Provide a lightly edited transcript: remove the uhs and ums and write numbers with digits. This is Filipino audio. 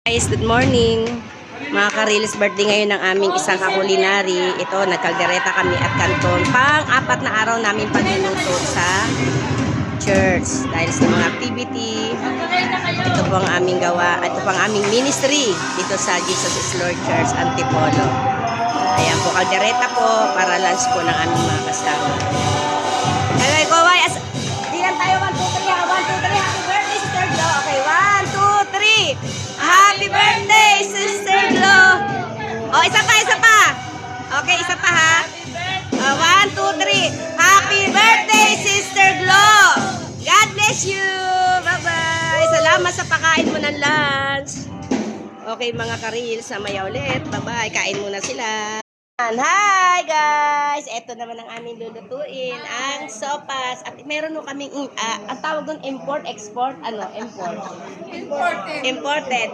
Guys, good morning. Mga ka-Reels, birthday ngayon ng aming isang kakulinary. Ito, nagkaldereta kami at kanton. Pang-apat na araw namin pagluluto sa church. Dahil sa mga activity, ito po ang aming gawa. Ito po ang aming ministry dito sa Jesus is Lord Church, Antipolo. Ayan po, kaldereta po para lunch po ng aming mga kasama. Hello, Koway. Diyan tayo, 1, 2, 3. 1, 2, 3. Happy birthday, Sister Glo. Okay, 1, 2, 3. Happy birthday, Sister Glo. Oh, isa pa. Okay, isa pa ha. 1, 2, 3. Happy birthday, Sister Glo. God bless you. Bye-bye. Salamat sa pakain mo ng lunch. Okay, mga ka-Reels, samaya ulit. Bye-bye. Kain muna sila. Hi guys! Ito naman ang aming lulutuin, ang sopas. At meron nung kaming, ang tawag doon import, export, import? Imported. Imported.